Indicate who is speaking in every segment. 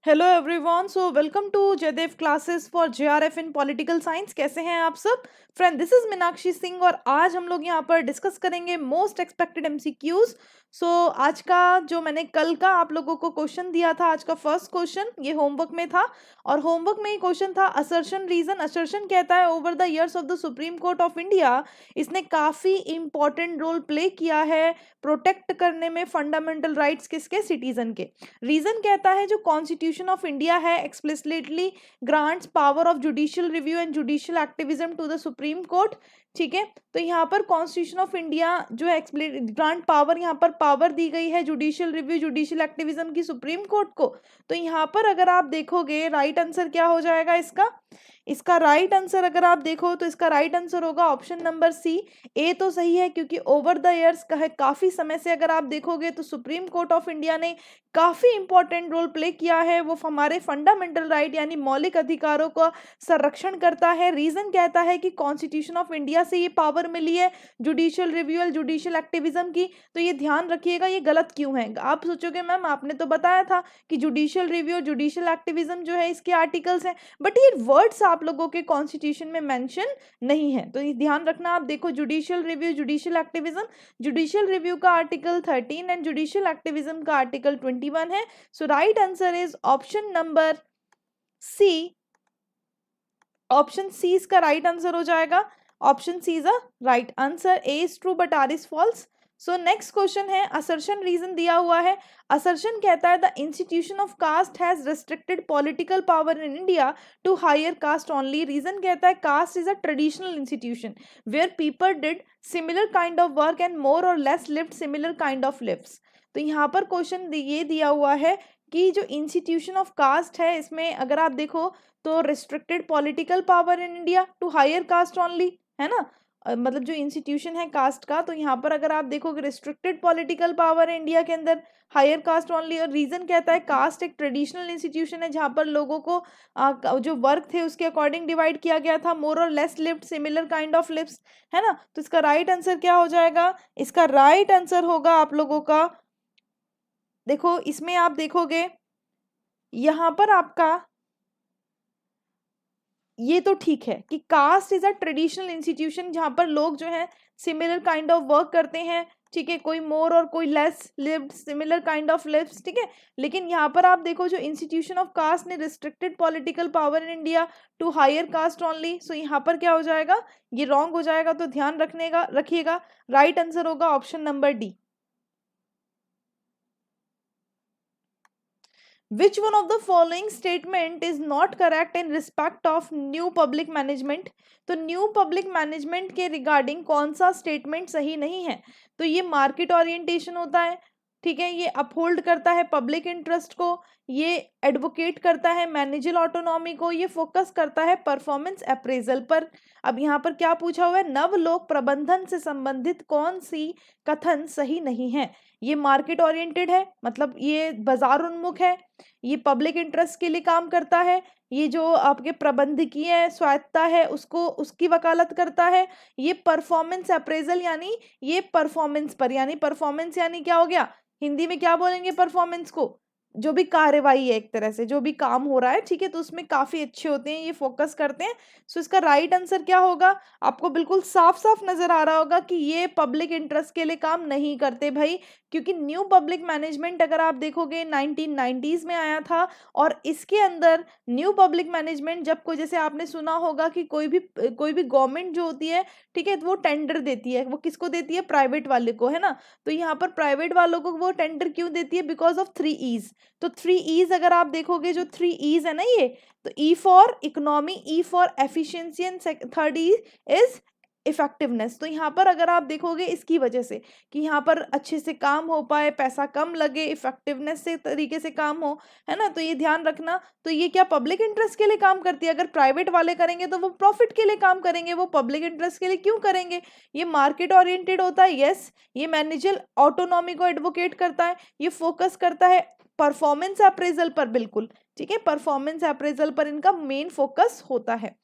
Speaker 1: Hello everyone, so welcome to Jaidev classes for JRF in political science. कैसे हैं आप सब friend? This is Meenakshi Singh और आज हम लोग यहाँ पर डिस्कस करेंगे मोस्ट एक्सपेक्टेड एमसीक्यूज। सो आज का जो मैंने कल का आप लोगों को क्वेश्चन दिया था, आज का फर्स्ट क्वेश्चन ये होमवर्क में था और होमवर्क में ही क्वेश्चन था असर्शन रीजन। असर्शन कहता है over the years of the Supreme court of India इसने काफी इंपॉर्टेंट रोल प्ले किया है प्रोटेक्ट करने में फंडामेंटल राइट्स किसके, सिटीजन के। रीजन कहता है जो कॉन्स्टिट्यूशन ऑफ इंडिया है explicitly grants power of judicial review and judicial activism to the Supreme Court. ठीक है, तो यहाँ पर कॉन्स्टिट्यूशन ऑफ इंडिया जो है ग्रांट पावर, यहाँ पर पावर दी गई है जुडिशियल रिव्यू जुडिशियल एक्टिविज्म की सुप्रीम कोर्ट को। तो यहाँ पर अगर आप देखोगे राइट आंसर क्या हो जाएगा इसका राइट आंसर अगर आप देखो तो इसका राइट आंसर होगा ऑप्शन नंबर सी। ए तो सही है क्योंकि ओवर द इयर्स का है, काफी समय से अगर आप देखोगे तो सुप्रीम कोर्ट ऑफ इंडिया ने काफी इंपॉर्टेंट रोल प्ले किया है। वो हमारे फंडामेंटल राइट यानी मौलिक अधिकारों का संरक्षण करता है। रीजन कहता है कि कॉन्स्टिट्यूशन ऑफ इंडिया से ये पावर मिली है जुडिशियल रिव्यू जुडिशियल एक्टिविज्म की। तो ये ध्यान रखिएगा, ये गलत क्यों है। आप सोचोगे मैम आपने तो बताया था कि जुडिशियल रिव्यू जुडिशियल एक्टिविज्म जो है इसके आर्टिकल्स हैं, बट ये वर्ड्स आप लोगों के कॉन्स्टिट्यूशन में मेंशन नहीं है। तो ये ध्यान रखना। आप देखो judicial review judicial activism, judicial review का आर्टिकल 13 एंड जुडिशियल एक्टिविज्म का आर्टिकल 21 है। So right answer is option number C. Option C इसका राइट आंसर हो जाएगा। Option C is a right answer. A is true but R is false. So next question है assertion reason दिया हुआ है। Assertion कहता है the institution of caste has restricted political power in India to higher caste only. Reason कहता है caste is a traditional institution where people did similar kind of work and more or less lived similar kind of lives. तो यहाँ पर question ये दिया हुआ है कि जो इंस्टीट्यूशन ऑफ कास्ट है इसमें अगर आप देखो तो restricted political power in India to higher caste only, है ना। मतलब जो इंस्टीट्यूशन है कास्ट का, तो यहाँ पर अगर आप देखोगे रिस्ट्रिक्टेड पॉलिटिकल पावर है इंडिया के अंदर, हायर कास्ट ओनली। और रीजन कहता है कास्ट एक ट्रेडिशनल इंस्टीट्यूशन है जहाँ पर लोगों को जो वर्क थे उसके अकॉर्डिंग डिवाइड किया गया था, मोर or less lived similar kind of lives, है ना। तो इसका राइट आंसर क्या हो जाएगा? इसका राइट आंसर होगा आप लोगों का, देखो इसमें आप देखोगे यहाँ पर आपका ये तो ठीक है कि caste is a traditional institution जहां पर लोग जो है सिमिलर काइंड ऑफ वर्क करते हैं, ठीक है, कोई मोर और कोई less lived similar kind of lives, ठीक है। लेकिन यहाँ पर आप देखो जो इंस्टीट्यूशन ऑफ कास्ट ने restricted political power in India to higher caste only. So यहाँ पर क्या हो जाएगा? ये रॉन्ग हो जाएगा। तो ध्यान रखिएगा राइट आंसर होगा option number D. Which one of the following statement is not correct in respect of new public management? तो न्यू पब्लिक मैनेजमेंट के रिगार्डिंग कौन सा स्टेटमेंट सही नहीं है? तो ये मार्केट ओरिएंटेशन होता है, ठीक है, ये अपहोल्ड करता है पब्लिक इंटरेस्ट को, ये एडवोकेट करता है मैनेजर ऑटोनॉमी को, ये फोकस करता है परफॉर्मेंस अप्रेजल पर। अब यहाँ पर क्या पूछा हुआ है? नवलोक प्रबंधन से संबंधित कौन सी कथन सही नहीं है? ये मार्केट ओरिएंटेड है, मतलब ये बाजार उन्मुख है, ये पब्लिक इंटरेस्ट के लिए काम करता है, ये जो आपके प्रबंधकीय स्वायत्ता है उसको उसकी वकालत करता है, ये परफॉर्मेंस अप्रेजल यानी ये परफॉर्मेंस पर, यानी परफॉर्मेंस यानी क्या हो गया, हिंदी में क्या बोलेंगे परफॉर्मेंस को? जो भी कार्यवाही है, एक तरह से जो भी काम हो रहा है, ठीक है, तो उसमें काफी अच्छे होते हैं, ये फोकस करते हैं। सो इसका राइट आंसर क्या होगा? आपको बिल्कुल साफ साफ नजर आ रहा होगा कि ये पब्लिक इंटरेस्ट के लिए काम नहीं करते भाई, क्योंकि न्यू पब्लिक मैनेजमेंट अगर आप देखोगे 1990s में आया था और इसके अंदर न्यू पब्लिक मैनेजमेंट जब कोई, जैसे आपने सुना होगा कि कोई भी गवर्नमेंट जो होती है, ठीक है, तो वो टेंडर देती है, वो किसको देती है? प्राइवेट वाले को, है ना। तो यहाँ पर प्राइवेट वालों को वो टेंडर क्यों देती है? Because of 3 Es. तो 3 ईज अगर आप देखोगे, जो 3 ईज है ना, ये तो E for economy, E for efficiency and third E is effectiveness. तो यहाँ पर अगर आप देखोगे इसकी वजह से कि यहाँ पर अच्छे से काम हो पाए, पैसा कम लगे, इफेक्टिवनेस से तरीके से काम हो, है ना। तो ये ध्यान रखना। तो ये क्या पब्लिक इंटरेस्ट के लिए काम करती है? अगर प्राइवेट वाले करेंगे तो वो प्रॉफिट के लिए काम करेंगे, वो पब्लिक इंटरेस्ट के लिए क्यों करेंगे? ये मार्केट ओरिएंटेड होता है, यस। ये मैनेजर ऑटोनॉमी को एडवोकेट करता है, ये फोकस करता है परफॉर्मेंस अप्रेजल पर, बिल्कुल ठीक है, परफॉर्मेंस अप्रेजल पर इनका मेन फोकस होता है।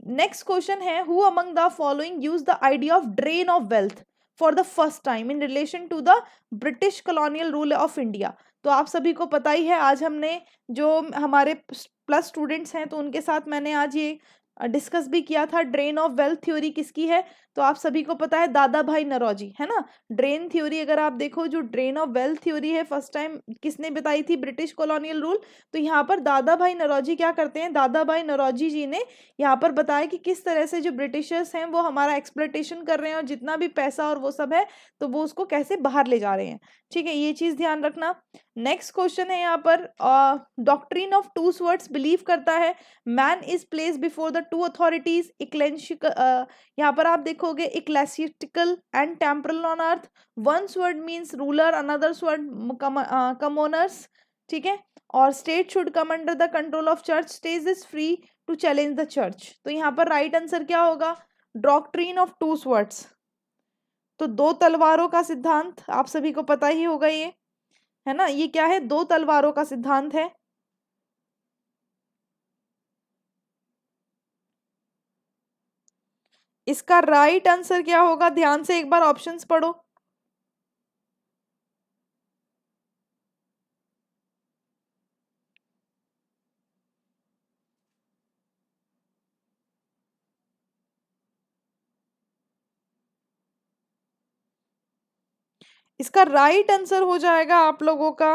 Speaker 1: नेक्स्ट क्वेश्चन है who among the following use the idea of drain of wealth? For the first time in relation to the British colonial rule of India. तो आप सभी को पता ही है, आज हमने जो हमारे प्लस स्टूडेंट्स हैं तो उनके साथ मैंने आज ये डिस्कस भी किया था, ड्रेन ऑफ वेल्थ थ्योरी किसकी है, तो आप सभी को पता है दादा भाई नौरोजी, है ना। ड्रेन थ्योरी अगर आप देखो, जो ड्रेन ऑफ वेल्थ थ्योरी है फर्स्ट टाइम किसने बताई थी, ब्रिटिश कॉलोनियल रूल। तो यहाँ पर दादा भाई नौरोजी क्या करते हैं, दादा भाई नौरोजी जी ने यहाँ पर बताया कि किस तरह से जो ब्रिटिशर्स हैं वो हमारा एक्सप्लॉयटेशन कर रहे हैं और जितना भी पैसा और वो सब है तो वो उसको कैसे बाहर ले जा रहे हैं। ठीक है, ये चीज ध्यान रखना। नेक्स्ट क्वेश्चन है यहाँ पर, doctrine of two swords believe करता है man is place before the two authorities, यहाँ पर आप देखोगे ecclesiastical and temporal on earth, one sword means ruler, another sword commoners. ठीक है, और state should come under the control of church, state is free to challenge the church. तो यहाँ पर राइट आंसर क्या होगा, डॉक्ट्रिन ऑफ टू स्वर्ड्स। तो दो तलवारों का सिद्धांत आप सभी को पता ही होगा, ये है ना, ये क्या है, दो तलवारों का सिद्धांत है। इसका राइट आंसर क्या होगा, ध्यान से एक बार ऑप्शंस पढ़ो। इसका राइट आंसर हो जाएगा आप लोगों का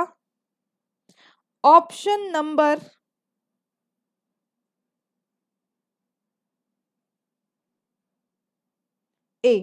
Speaker 1: ऑप्शन नंबर ए,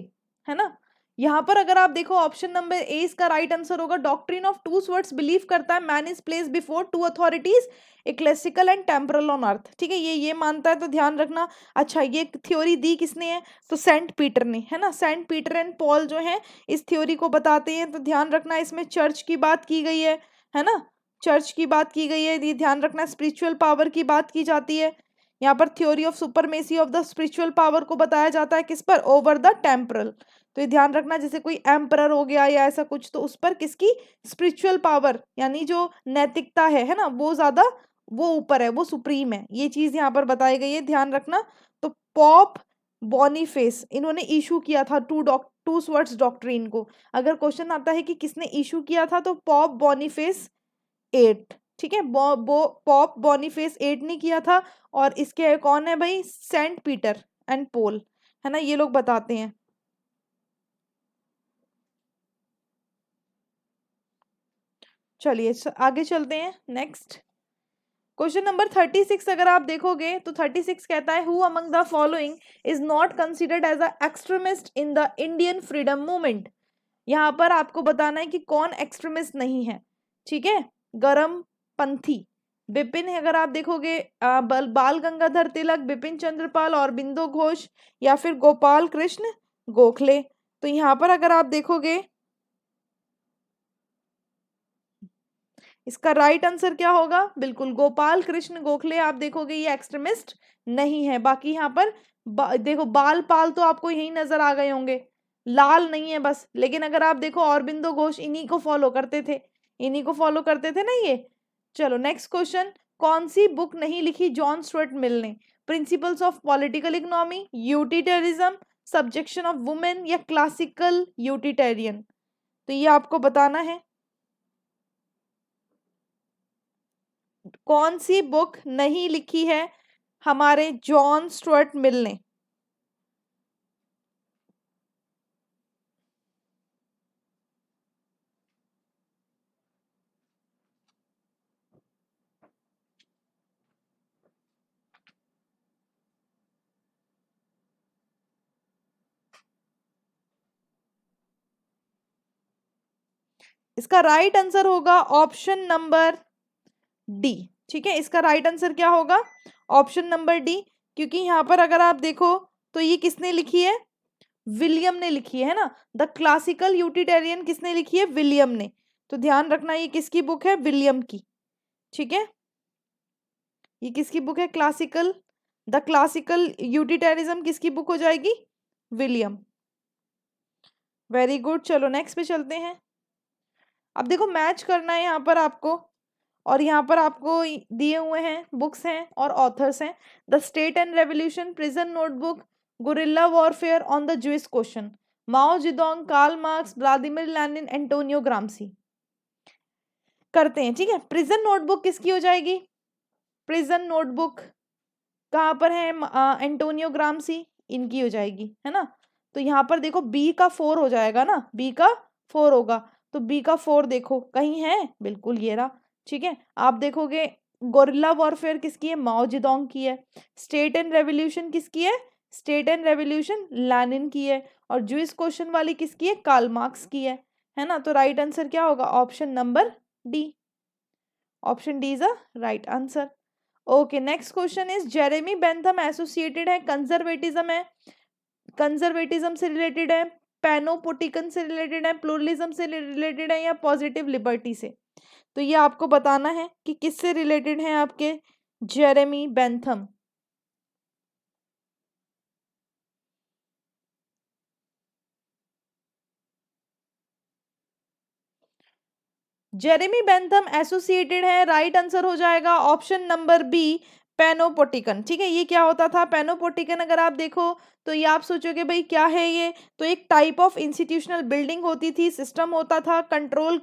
Speaker 1: है ना। यहां पर अगर आप देखो ऑप्शन नंबर ए इसका राइट आंसर होगा, doctrine of two swords believe करता है man is place before two authorities, ecclesiastical and temporal on earth. ठीक है, ये मानता है, तो ध्यान रखना। अच्छा, ये थ्योरी दी किसने है, तो सेंट पीटर ने, है ना। सेंट पीटर एंड पॉल जो है इस थ्योरी को बताते हैं। तो ध्यान रखना, इसमें चर्च की बात की गई है ना, चर्च की बात की गई है, ये ध्यान रखना। स्पिरिचुअल पावर की बात की जाती है यहाँ पर, theory of supremacy of the spiritual power को बताया जाता है किस पर, ओवर द टेम्परल। तो ये ध्यान रखना, जैसे कोई एम्परर हो गया या ऐसा कुछ, तो उस पर किसकी स्पिरिचुअल पावर यानी जो नैतिकता है ना, वो ज्यादा, वो ऊपर है, वो सुप्रीम है, ये चीज यहाँ पर बताई गई है, ध्यान रखना। तो पॉप बॉनीफेस इन्होंने इशू किया था टू स्वर्ड्स डॉक्ट्रिन को। अगर क्वेश्चन आता है कि किसने इशू किया था, तो पॉप बॉनीफेस एट। ठीक है, पॉप बॉनीफेस एट ने किया था। और इसके कौन है भाई, सेंट पीटर एंड पोल, है ना, ये लोग बताते हैं। चलिए आगे चलते हैं। नेक्स्ट क्वेश्चन नंबर 36 अगर आप देखोगे तो 36 कहता है, who among the following is not considered as a extremist in the Indian freedom movement. यहाँ पर आपको बताना है कि कौन एक्सट्रीमिस्ट नहीं है। ठीक है, गरम पंथी बिपिन, अगर आप देखोगे बाल गंगाधर तिलक, बिपिन चंद्रपाल, औरबिंदो घोष, या फिर गोपाल कृष्ण गोखले। तो यहाँ पर अगर आप देखोगे इसका राइट आंसर क्या होगा, बिल्कुल गोपाल कृष्ण गोखले। आप देखोगे ये एक्सट्रीमिस्ट नहीं है। बाकी यहाँ पर देखो बाल पाल तो आपको यही नजर आ गए होंगे, लाल नहीं है बस। लेकिन अगर आप देखो औरबिंदो घोष इन्हीं को फॉलो करते थे, इन्हीं को फॉलो करते थे ना ये। चलो नेक्स्ट क्वेश्चन, कौन सी बुक नहीं लिखी जॉन स्टुअर्ट मिल ने, principles of political economy, utilitarianism, subjection of women, या क्लासिकल यूटिलिटेरियन। तो ये आपको बताना है कौन सी बुक नहीं लिखी है हमारे जॉन स्टुअर्ट मिल ने। इसका राइट आंसर होगा ऑप्शन नंबर डी। ठीक है, इसका राइट आंसर क्या होगा, ऑप्शन नंबर डी। क्योंकि यहां पर अगर आप देखो तो ये किसने लिखी है, विलियम ने लिखी है ना। द क्लासिकल यूटिलिटेरियन किसने लिखी है, विलियम ने। तो ध्यान रखना ये किसकी बुक है, विलियम की। ठीक है, ये किसकी बुक है, क्लासिकल, द क्लासिकल यूटिलिटेरिज्म किसकी बुक हो जाएगी, विलियम। वेरी गुड, चलो नेक्स्ट पे चलते हैं। अब देखो मैच करना है यहाँ पर आपको, और यहाँ पर आपको दिए हुए हैं बुक्स हैं और ऑथर्स हैं। The state and revolution, prison notebook, guerrilla warfare on the Jewish question. Mao Zedong, Karl Marx, Vladimir Lenin, Antonio Gramsci. करते हैं, ठीक है। प्रिजन नोटबुक किसकी हो जाएगी? प्रिजन नोटबुक कहाँ पर है? एंटोनियो ग्राम्सी, इनकी हो जाएगी, है ना। तो यहाँ पर देखो बी का 4 हो जाएगा ना, बी का 4 होगा, तो बी का 4 देखो कहीं है, बिल्कुल ये रहा, ठीक है। आप देखोगे गोरिल्ला वॉरफेयर किसकी है? माओ जेडोंग की है। स्टेट एंड रेवोल्यूशन किसकी है? स्टेट एंड रेवोल्यूशन लेनिन की है। और ज्यूइश क्वेश्चन वाली किसकी है? कार्ल मार्क्स की है ना। तो राइट आंसर क्या होगा? Option number D. Option D is a right answer. Okay, next question is Jeremy Bentham associated है, कंजर्वेटिज्म है, कंजर्वेटिज्म से रिलेटेड है, पैनोपोटिकन से रिलेटेड है, प्लूरलिज्म से रिलेटेड है, या पॉजिटिव लिबर्टी से। तो ये आपको बताना है कि किससे रिलेटेड है आपके Jeremy Bentham. Jeremy Bentham associated है, राइट आंसर हो जाएगा ऑप्शन नंबर बी, पैनोपोटिकन। ठीक है, ये क्या होता था पैनोपोटिकन? अगर आप देखो तो ये आप सोचोगे भाई क्या है ये, तो एक टाइप ऑफ इंस्टीट्यूशनल बिल्डिंग होती थी, सिस्टम होता था, कंट्रोल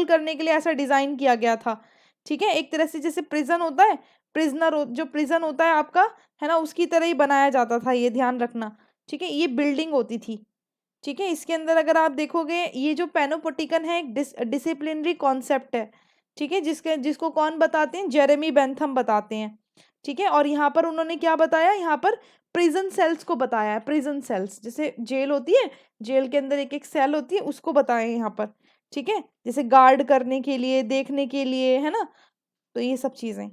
Speaker 1: करने के लिए ऐसा डिजाइन किया गया था। ठीक है, एक तरह से जैसे प्रिजन होता है, जो प्रिजन होता है आपका, है ना, उसकी तरह ही बनाया जाता था, ये ध्यान रखना। ठीक है, ये बिल्डिंग होती थी। ठीक है, इसके अंदर अगर आप देखोगे ये जो पैनोपोटिकन है एक डिसिप्लिनरी कॉन्सेप्ट है। ठीक है, जिसको कौन बताते हैं? जेरेमी बेंथम बताते हैं। ठीक है, और यहाँ पर उन्होंने क्या बताया? यहाँ पर प्रिजन सेल्स को बताया है। प्रिजन सेल्स जैसे जेल होती है, जेल के अंदर एक एक सेल होती है, उसको बताया है यहाँ पर। ठीक है, जैसे गार्ड करने के लिए, देखने के लिए, है ना, तो ये सब चीजें।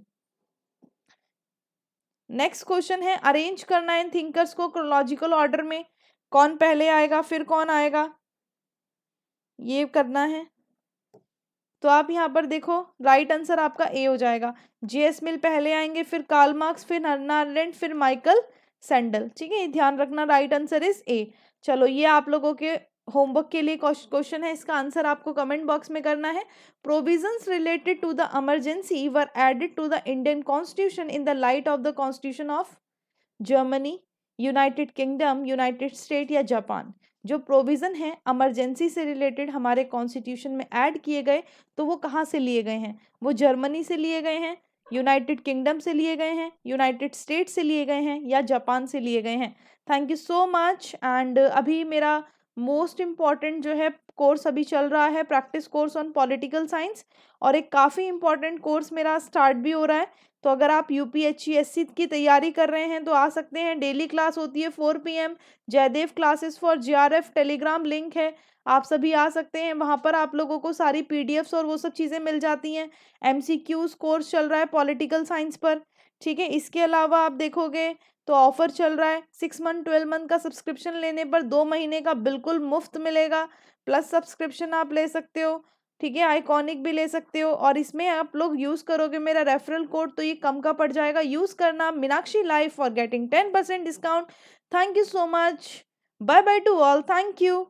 Speaker 1: नेक्स्ट क्वेश्चन है, अरेंज करना है थिंकर्स को क्रोनोलॉजिकल ऑर्डर में, कौन पहले आएगा फिर कौन आएगा, ये करना है। तो आप यहाँ पर देखो राइट आंसर आपका ए हो जाएगा। जेएस मिल पहले आएंगे, फिर कार्ल मार्क्स, फिर हन्ना अरेंट, फिर माइकल सैंडल। ठीक है, ये ध्यान रखना, राइट आंसर इज ए। चलो, ये आप लोगों के होमवर्क के लिए क्वेश्चन है, इसका आंसर आपको कमेंट बॉक्स में करना है। Provisions related to the emergency were added to the Indian constitution in the light of the constitution of Germany, United Kingdom, United States या जापान। जो प्रोविजन है इमरजेंसी से रिलेटेड हमारे कॉन्स्टिट्यूशन में ऐड किए गए, तो वो कहाँ से लिए गए हैं? वो जर्मनी से लिए गए हैं, यूनाइटेड किंगडम से लिए गए हैं, यूनाइटेड स्टेट से लिए गए हैं, या जापान से लिए गए हैं। Thank you so much. And अभी मेरा मोस्ट इम्पॉर्टेंट जो है कोर्स अभी चल रहा है, practice course on political science, और एक काफ़ी इंपॉर्टेंट कोर्स मेरा स्टार्ट भी हो रहा है। तो अगर आप यूपीएससी की तैयारी कर रहे हैं तो आ सकते हैं, डेली क्लास होती है 4 PM, Jaidev classes for JRF Telegram link है, आप सभी आ सकते हैं, वहाँ पर आप लोगों को सारी पीडीएफ्स और वो सब चीज़ें मिल जाती हैं। एमसीक्यूज कोर्स चल रहा है पॉलिटिकल साइंस पर। ठीक है, इसके अलावा आप देखोगे तो ऑफर चल रहा है, 6 मंथ 12 मंथ का सब्सक्रिप्शन लेने पर 2 महीने का बिल्कुल मुफ्त मिलेगा, प्लस सब्सक्रिप्शन आप ले सकते हो। ठीक है, आइकॉनिक भी ले सकते हो, और इसमें आप लोग यूज करोगे मेरा रेफरल कोड तो ये कम का पड़ जाएगा। यूज करना Meenakshi live for getting 10% discount. Thank you so much, bye bye to all, thank you.